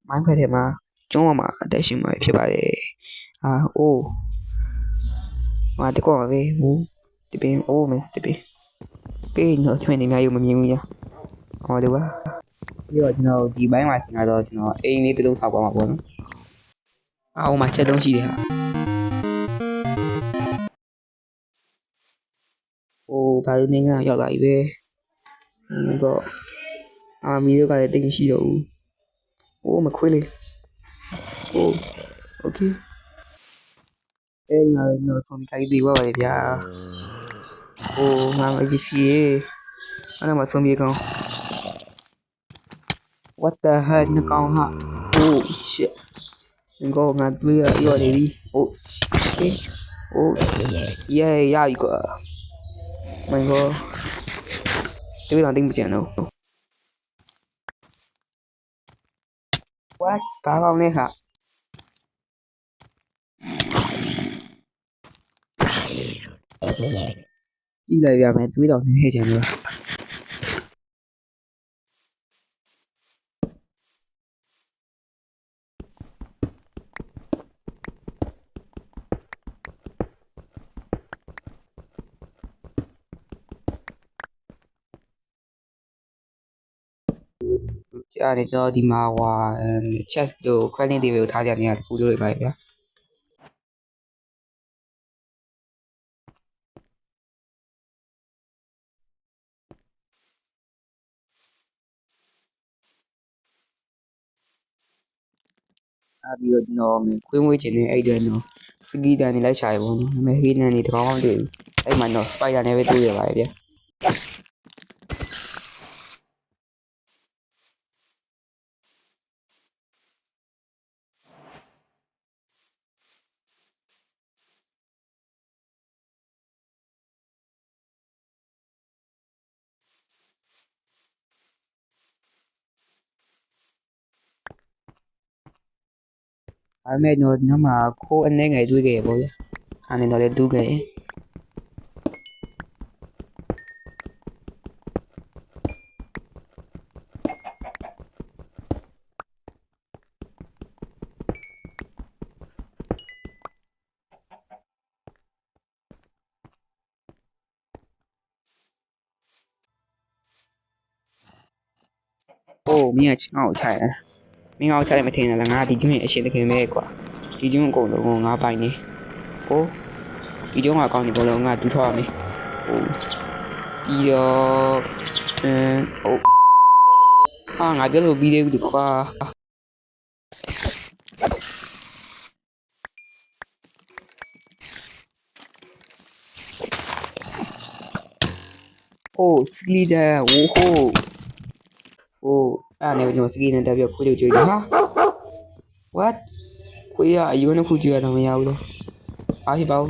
မိုင်းဖက်ထဲမှာကျုံးမှာအသက်ရှင်မှာဖြစ်ပါတယ်အိုးတကောပဲဟိုတပင်အိုးမယ်တပင်ကေးနော်ချွေးနေများရုံမမြင်ဘူးညာဟောတယ်ကွာပြီးတော့ကျွန်တော်ဒီဘိုင်းမှာဆင်လာတော့ကျွန်တော်အိမ်လေးတစ်လုံးစောက်သွားမှာပေါ့နော်အော်မှာချက်တုံးရှိတယ်ဟာဘာလို့နေကရောက်လာပြီပဲတော့မီတို့ကလည်းတိတ်မရှိတော့ဘူးမခွေးလေးโอเคငါတော့ဖုန်းခိုင်းသေးပါပဲဗျာငါမကြည့်စီအဲ့ဒါမှဖုန်းပြေကောင်း what the heck နှကောင်ဟာshit ငါတွေ့ရနေပြီokay yeah ရပြီကွာ my god တွေ့တော့တိတ်မကြံတော့ what ကားကောင်းနေဟာကြည့်လိုက်ရမယ်တွေးတော့နေကြတယ်ကြားနေတော့ဒီမှာချက်တို့ခွဲနေတယ်ပဲထားကြနေရတခုတို့တွေပါဗျာပြီးတော့ကျွန်တော်ခွေးမွေးချင်တဲ့အဲ့တော့စကီတန်နေလိုက်ရှာရပေါ့နော်ဒါပေမဲ့ဟေးနန်နေတကောင်းကောင်းတွေ့အဲ့မှာတော့စပိုက်ဒါနဲ့ပဲတွေ့ရပါတယ်ဗျာဒါပေမဲ့တော့ညမှာခိုးအနေငယ်တွေ့ခဲ့ရပေါ့ဗျာအဲ့နေတော့လည်းတူးခဲ့မင်းကငါ့ကိုချရတယ်မင်းငါ့ကိုချတယ်မထင်လားငါဒီကျွန်းရဲ့အရှင်တခင်ပဲကွာဒီကျွန်းအကုန်လုံးငါပိုင်နေဒီကျွန်းကအကောင့်ဒီဘောလုံးငါတူးထောက်ရမယ်ပြီးတော့ငါပြောလို့ပြီးသေးဘူးတခွာစကီဒန်အဲ့နဲ့ကျွန်တော်စကီဒန်တက်ပြီးခွေးလေးကြွေးတယ်ဟာ what ခွေးကအယုံတစ်ခုကြွေးရတော့မရဘူးလေအားဖြစ်ပါဦး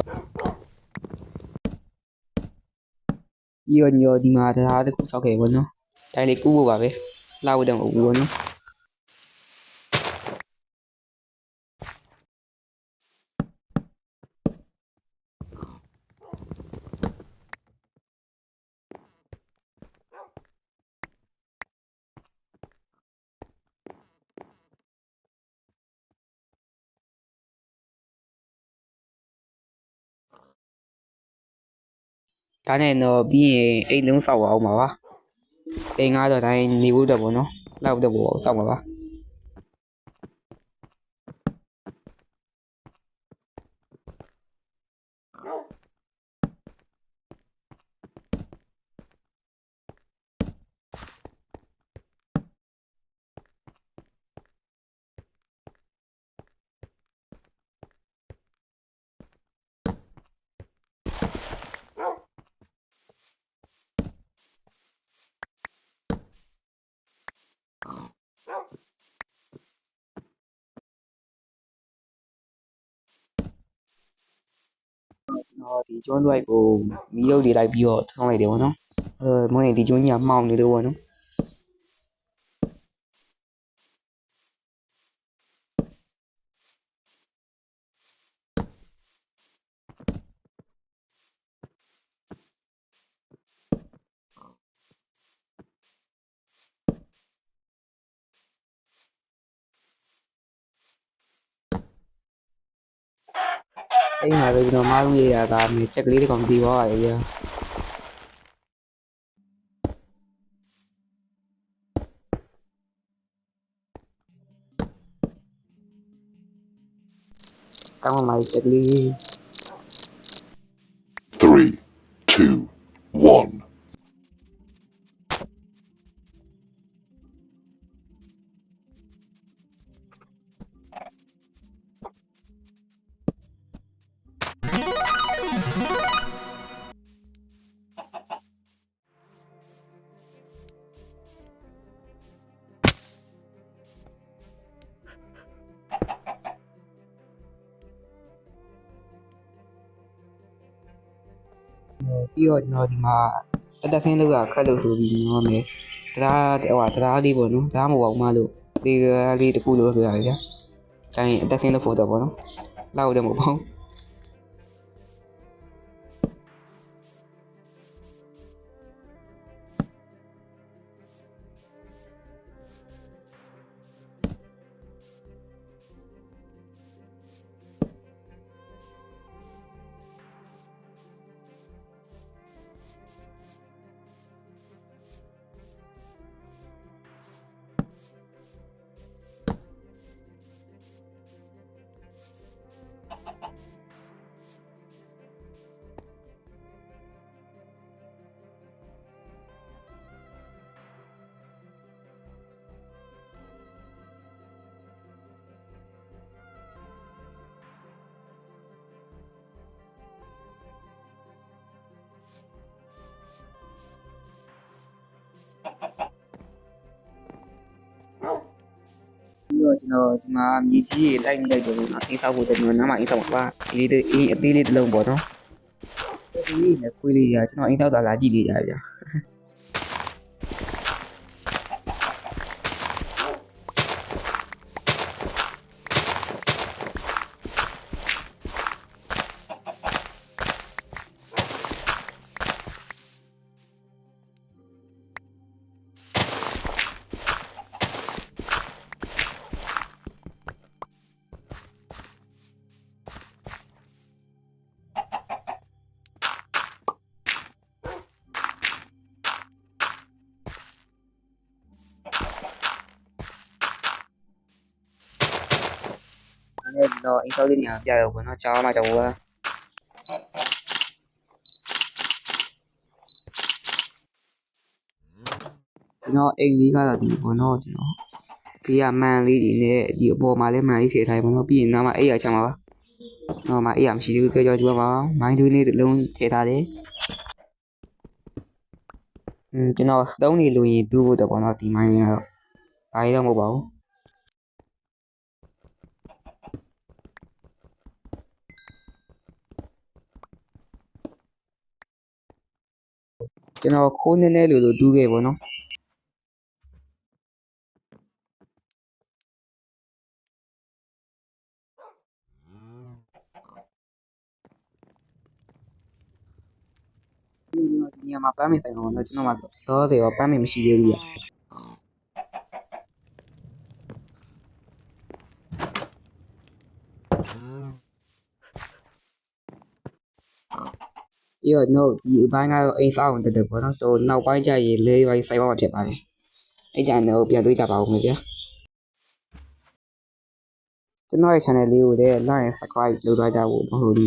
ညောဒီမှာတရားတစ်ခုစောက်ခဲ့ပေါ့နော်တိုင်းလေးကူးဖို့ပါပဲလာဝတ်တယ်မဟုတ်ဘူးပေါ့နော်ဒါနဲ့တော့ပြီးရင်အိမ်လုံးစောက်အောင်ပါအိမ်ကတော့တိုင်းနေဖို့တော့ပေါ့နော်လောက်တော့ပေါ့စောက်ပါဒီကျွန်းတွိုက်ကိုမီးရုပ်တွေလိုက်ပြီးတော့ထောင်းလိုက်တယ်ပေါ့နော်မင်းဒီကျွန်းကြီးကမှောင်နေလို့ပေါ့နော် အိမ်မှာပဲကျွန်တော်မားလို့ရရတာမြေချက်ကလေးတစ်ကောင်တီးသွားရတယ်ဗျာကောင်းပါချက်ကလေး 3, 2, 1.ပြီးတော့ကျွန်တော်ဒီမှာအတက်ဆင်းလောက်ခက်လို့ဆိုပြီးကျွန်တော်မယ်တရားလေးပေါ့နော်တရားမဟုတ်ပါဘူးမလို့ဒီလေးတစ်ခုလို့ပြောရတယ်ဗျာ။အဲအတက်ဆင်းလို့ဖို့တော့ပေါ့နော်။လောက်တယ်မဟုတ်ပါဘူး။ပြီးတော့ကျွန်တော်ဒီမှာမြေကြီးတွေလိုက်နေလိုက်တယ်ပေါ့နော်အိမ်ဆောက်ဖို့တက်ကျွန်တော်နားမှာအိမ်ဆောက်ပါအသေးလေးတစ်လုံးပေါ့နော်ဒီလေးနဲ့ခွေးလေးကြီးကျွန်တော်အိမ်ဆောက်တာလာကြည့်နေကြဗျာအဲ့တော့အိမ်ဆောက်လေးနေရာပြရပေါ့နော်ကြောင်းမှကြောင်းပါကျွန်တော်အိမ်လေးကတော့ဒီပေါ့နော်ကျွန်တော်ဒီကမန်လေးဒီနဲ့ဒီအပေါ်မှာလည်းမန်လေးထည့်ထားပေါ့နော်ပြီးရင်နောက်မှအိမ်ရချမ်းပါပါနောက်မှအိမ်ရမရှိသေးဘူးပြောကြည့်ပါမိုင်းတူးလေးတစ်လုံးထည့်ထားတယ်ကျွန်တော်စတုံးနေလို့ရင်တူးဖို့တော့ပေါ့နော်ဒီမိုင်းလေးကတော့ဘာရတော့မဟုတ်ပါဘူးကျွန်တော်ခိုးနေနေလို့တူးခဲ့ပေါ့နော်ဒီနေရာမှာပန်းမဆိုင်တော့ကျွန်တော်မှတော့စေရောပန်းမမရှိသေးဘူးဗျပြီးတော့ကျွန်တော်ဒီအပိုင်းကတော့အိမ်ဆောက်အောင်တက်တယ်ပေါ့နော်တော့နောက်ပိုင်းကျရင်လဲပိုင်းစိုက်အောင်ဖြစ်ပါတယ်အဲ့ကြတော့ပြန်တွေးကြပါဦးမယ်ဗျာကျွန်တော်ရဲ့ channel လေးကိုလည်း like and subscribe လုပ်ထားကြဖို့တော့ဟုတ်ပြီ